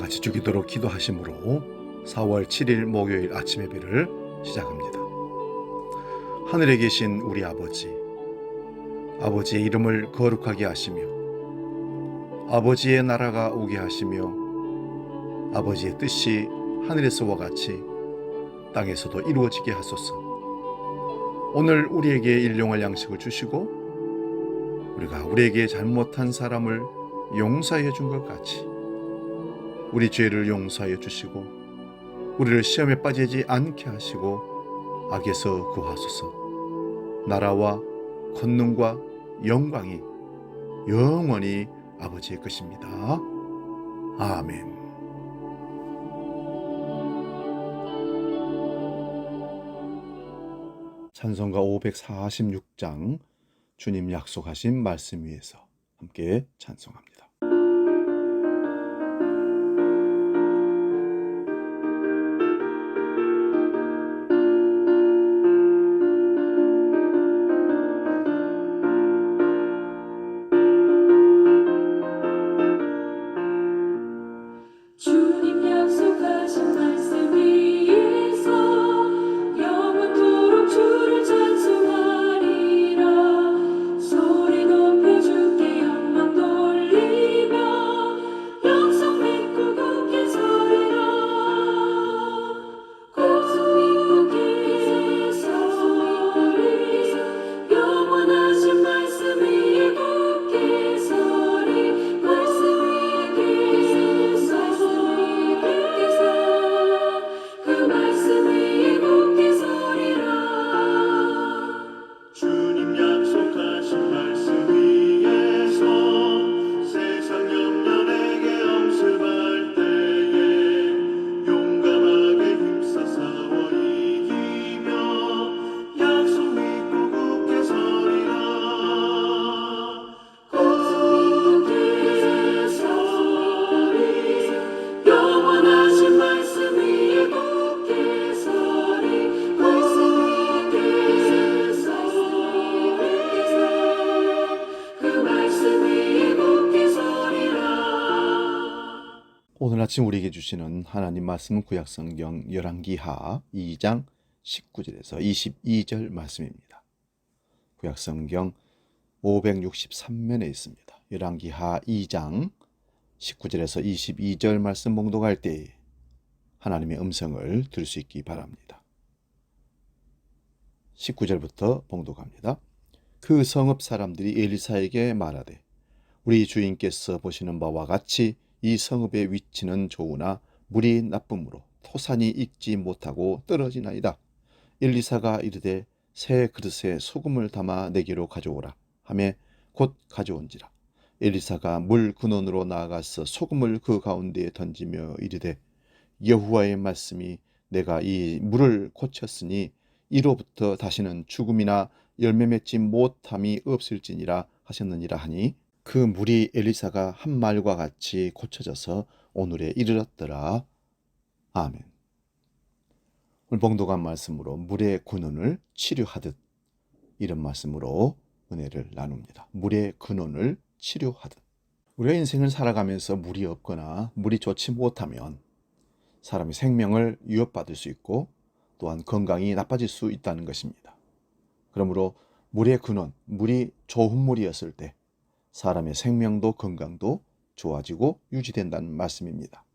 같이 주기도록 기도하심으로 4월 7일 목요일 아침 예배를 시작합니다. 하늘에 계신 우리 아버지의 이름을 거룩하게 하시며 아버지의 나라가 오게 하시며 아버지의 뜻이 하늘에서와 같이 땅에서도 이루어지게 하소서. 오늘 우리에게 일용할 양식을 주시고 우리가 우리에게 잘못한 사람을 용서해 준 것 같이 우리 죄를 용서하여 주시고 우리를 시험에 빠지지 않게 하시고 악에서 구하소서. 나라와 권능과 영광이 영원히 아버지의 것입니다. 아멘. 찬송가 546장 주님 약속하신 말씀 위에서 함께 찬송합니다. 주님 약속하신 말씀 위에서 영원토록 주를 찬송하리라. 소리 높여 주께 영광 돌리며 약속 믿고 굳게 서리라. 약속 믿고 굳게 서리. 영원하신 말씀 위에 굳게 서리. 말씀 위에 굳게 서리. 그 말씀 위에 굳게 서리라. 주님 약속하신 말씀 위에서 세상 염려에게 엄습할 때에 용감하게 힘써 싸워 이기며 약속 믿고 굳게 서리라. 굳게 서리. 영원하신 말씀 위에 굳게 서리. 말씀 위에 굳게 서리. 그 말씀 위에 굳게 서리라. 오늘 아침 우리에게 주시는 하나님 말씀은 구약성경 열왕기하 2장 19절에서 22절 말씀입니다. 구약성경 563면에 있습니다. 열왕기하 2장 19절에서 22절 말씀 봉독할 때에 하나님의 음성을 들을 수 있기 바랍니다. 19절부터 봉독합니다. 그 성읍 사람들이 엘리사에게 말하되 우리 주인께서 보시는 바와 같이 이 성읍의 위치는 좋으나 물이 나쁨으로 토산이 익지 못하고 떨어지나이다. 엘리사가 이르되 새 그릇에 소금을 담아 내게로 가져오라 하매 곧 가져온지라. 엘리사가 물 근원으로 나아가서 소금을 그 가운데에 던지며 이르되 여호와의 말씀이 내가 이 물을 고쳤으니 이로부터 다시는 죽음이나 열매 맺지 못함이 없을지니라 하셨느니라 하니 그 물이 엘리사가 한 말과 같이 고쳐져서 오늘에 이르렀더라. 아멘. 오늘 봉독한 말씀으로 물의 근원을 치료하듯 이런 말씀으로 은혜를 나눕니다. 물의 근원을 치료하듯. 우리가 인생을 살아가면서 물이 없거나 물이 좋지 못하면 사람이 생명을 위협받을 수 있고 또한 건강이 나빠질 수 있다는 것입니다. 그러므로 물의 근원, 물이 좋은 물이었을 때 사람의 생명도 건강도 좋아지고 유지된다는 말씀입니다.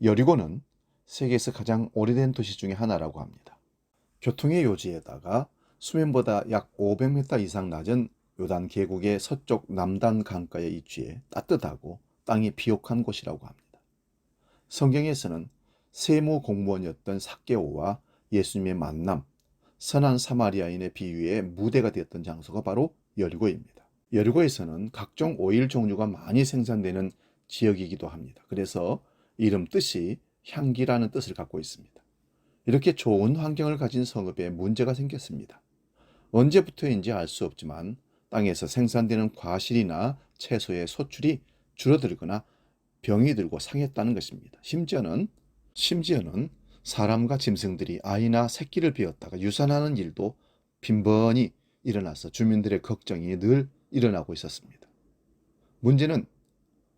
여리고는 세계에서 가장 오래된 도시 중에 하나라고 합니다. 교통의 요지에다가 수면보다 약 500m 이상 낮은 요단 계곡의 서쪽 남단 강가에 위치해 따뜻하고 땅이 비옥한 곳이라고 합니다. 성경에서는 세무 공무원이었던 삭개오와 예수님의 만남, 선한 사마리아인의 비유의 무대가 되었던 장소가 바로 여리고입니다. 여리고에서는 각종 오일 종류가 많이 생산되는 지역이기도 합니다. 그래서 이름 뜻이 향기라는 뜻을 갖고 있습니다. 이렇게 좋은 환경을 가진 성읍에 문제가 생겼습니다. 언제부터인지 알 수 없지만 땅에서 생산되는 과실이나 채소의 소출이 줄어들거나 병이 들고 상했다는 것입니다. 심지어는 사람과 짐승들이 아이나 새끼를 베었다가 유산하는 일도 빈번히 일어나서 주민들의 걱정이 늘 일어나고 있었습니다. 문제는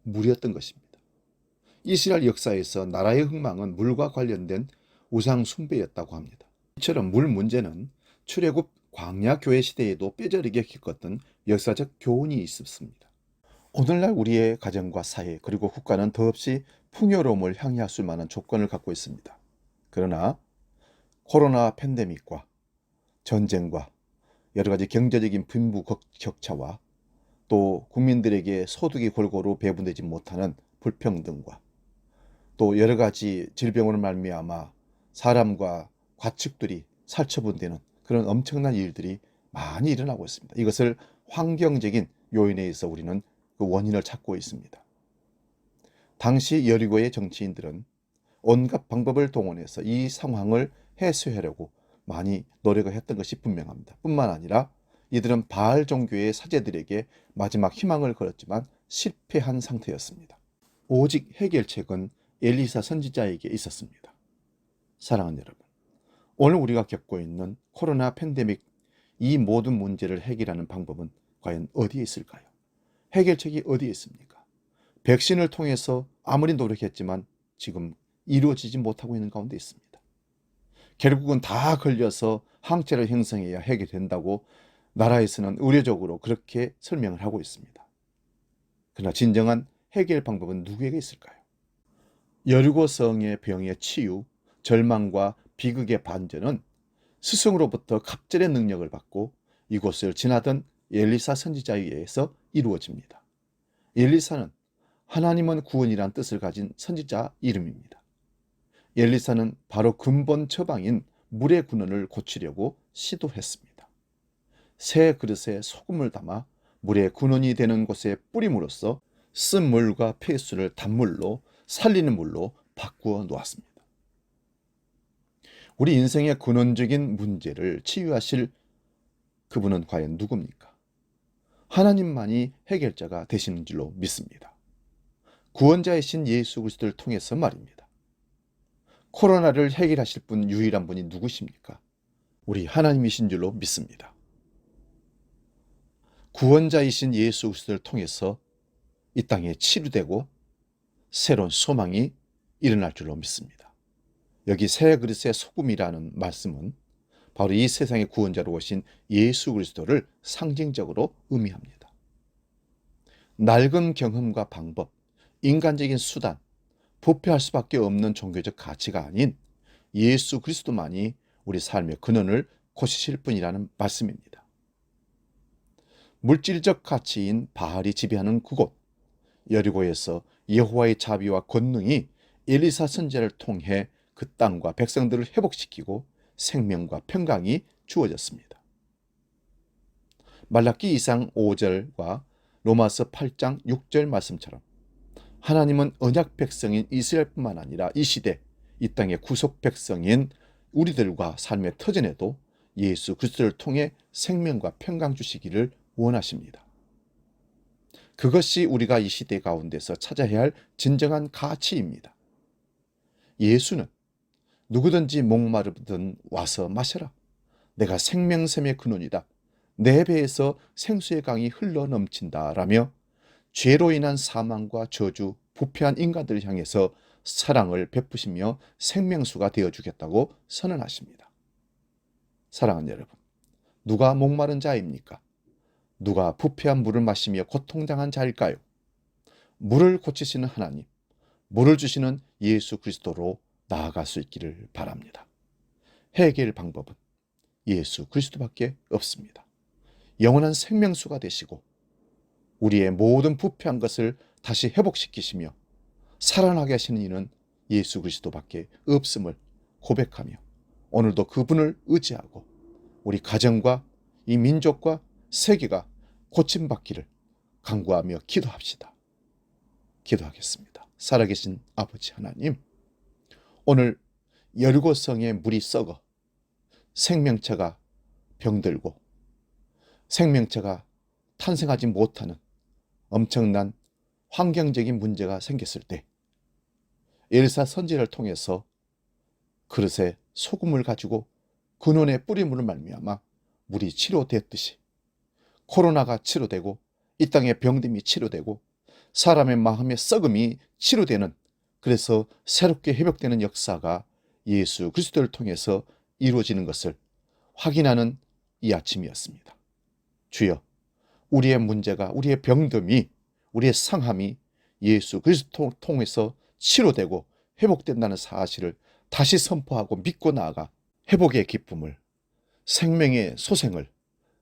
물이었던 것입니다. 이스라엘 역사에서 나라의 흥망은 물과 관련된 우상 숭배였다고 합니다. 이처럼 물 문제는 출애굽 광야 교회 시대에도 뼈저리게 겪었던 역사적 교훈이 있었습니다. 오늘날 우리의 가정과 사회 그리고 국가는 더없이 풍요로움을 향해 할 만한 조건을 갖고 있습니다. 그러나 코로나 팬데믹과 전쟁과 여러 가지 경제적인 빈부격차와 또 국민들에게 소득이 골고루 배분되지 못하는 불평등과 또 여러 가지 질병으로 말미암아 사람과 가축들이 살처분되는 그런 엄청난 일들이 많이 일어나고 있습니다. 이것을 환경적인 요인에 의해서 우리는 그 원인을 찾고 있습니다. 당시 여리고의 정치인들은 온갖 방법을 동원해서 이 상황을 해소하려고 많이 노력을 했던 것이 분명합니다. 뿐만 아니라 이들은 바알 종교의 사제들에게 마지막 희망을 걸었지만 실패한 상태였습니다. 오직 해결책은 엘리사 선지자에게 있었습니다. 사랑하는 여러분, 오늘 우리가 겪고 있는 코로나 팬데믹 이 모든 문제를 해결하는 방법은 과연 어디에 있을까요? 해결책이 어디에 있습니까? 백신을 통해서 아무리 노력했지만 지금 이루어지지 못하고 있는 가운데 있습니다. 결국은 다 걸려서 항체를 형성해야 해결된다고 나라에서는 의례적으로 그렇게 설명을 하고 있습니다. 그러나 진정한 해결 방법은 누구에게 있을까요? 여리고성의 병의 치유, 절망과 비극의 반전은 스승으로부터 갑절의 능력을 받고 이곳을 지나던 엘리사 선지자에 의해서 이루어집니다. 엘리사는 하나님은 구원이란 뜻을 가진 선지자 이름입니다. 엘리사는 바로 근본 처방인 물의 근원을 고치려고 시도했습니다. 새 그릇에 소금을 담아 물의 근원이 되는 곳에 뿌림으로써 쓴 물과 폐수를 단물로 살리는 물로 바꾸어 놓았습니다. 우리 인생의 근원적인 문제를 치유하실 그분은 과연 누굽니까? 하나님만이 해결자가 되시는 줄로 믿습니다. 구원자이신 예수 그리스도를 통해서 말입니다. 코로나를 해결하실 분 유일한 분이 누구십니까? 우리 하나님이신 줄로 믿습니다. 구원자이신 예수 그리스도를 통해서 이 땅에 치유되고 새로운 소망이 일어날 줄로 믿습니다. 여기 새 그릇의 소금이라는 말씀은 바로 이 세상의 구원자로 오신 예수 그리스도를 상징적으로 의미합니다. 낡은 경험과 방법, 인간적인 수단, 부패할 수밖에 없는 종교적 가치가 아닌 예수 그리스도만이 우리 삶의 근원을 고치실 분이라는 말씀입니다. 물질적 가치인 바알이 지배하는 그곳 여리고에서 여호와의 자비와 권능이 엘리사 선지자를 통해 그 땅과 백성들을 회복시키고 생명과 평강이 주어졌습니다. 말라기 2장 5절과 로마서 8장 6절 말씀처럼 하나님은 언약 백성인 이스라엘뿐만 아니라 이 시대 이 땅의 구속 백성인 우리들과 삶의 터전에도 예수 그리스도를 통해 생명과 평강 주시기를 원하십니다. 그것이 우리가 이 시대 가운데서 찾아야 할 진정한 가치입니다. 예수는 누구든지 목마르든 와서 마셔라. 내가 생명샘의 근원이다. 내 배에서 생수의 강이 흘러 넘친다. 라며 죄로 인한 사망과 저주, 부패한 인간들을 향해서 사랑을 베푸시며 생명수가 되어주겠다고 선언하십니다. 사랑하는 여러분, 누가 목마른 자입니까? 누가 부패한 물을 마시며 고통당한 자일까요? 물을 고치시는 하나님, 물을 주시는 예수 그리스도로 나아갈 수 있기를 바랍니다. 해결 방법은 예수 그리스도밖에 없습니다. 영원한 생명수가 되시고 우리의 모든 부패한 것을 다시 회복시키시며 살아나게 하시는 이는 예수 그리스도밖에 없음을 고백하며 오늘도 그분을 의지하고 우리 가정과 이 민족과 세계가 고침받기를 간구하며 기도합시다. 기도하겠습니다. 살아계신 아버지 하나님, 오늘 여리고성의 물이 썩어 생명체가 병들고 생명체가 탄생하지 못하는 엄청난 환경적인 문제가 생겼을 때 엘리사 선지자를 통해서 그릇에 소금을 가지고 근원에 뿌림으로 말미암아 물이 치료되었듯이 코로나가 치료되고 이 땅의 병듦이 치료되고 사람의 마음의 썩음이 치료되는 그래서 새롭게 회복되는 역사가 예수 그리스도를 통해서 이루어지는 것을 확인하는 이 아침이었습니다. 주여, 우리의 문제가, 우리의 병듦이, 우리의 상함이 예수 그리스도를 통해서 치료되고 회복된다는 사실을 다시 선포하고 믿고 나아가 회복의 기쁨을, 생명의 소생을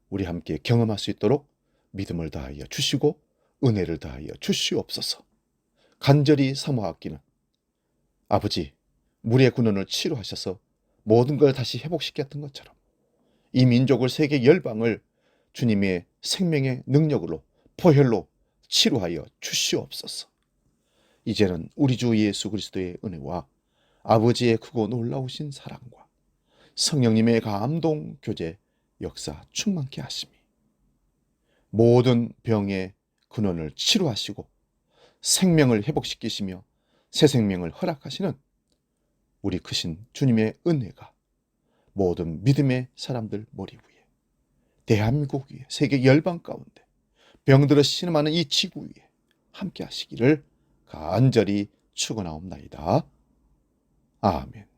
우리 함께 경험할 수 있도록 믿음을 다하여 주시고 은혜를 다하여 주시옵소서. 간절히 사모하기는 아버지, 물의 군원을 치료하셔서 모든 걸 다시 회복시켰던 것처럼 이 민족을, 세계 열방을 주님의 생명의 능력으로, 보혈로 치료하여 주시옵소서. 이제는 우리 주 예수 그리스도의 은혜와 아버지의 크고 놀라우신 사랑과 성령님의 감동, 교제, 역사 충만케 하심이 모든 병의 근원을 치료하시고 생명을 회복시키시며 새 생명을 허락하시는 우리 크신 주님의 은혜가 모든 믿음의 사람들 머리 위에, 대한민국 위에, 세계 열방 가운데 병들어 신음하는 이 지구 위에 함께 하시기를 간절히 축원하옵나이다. 아멘.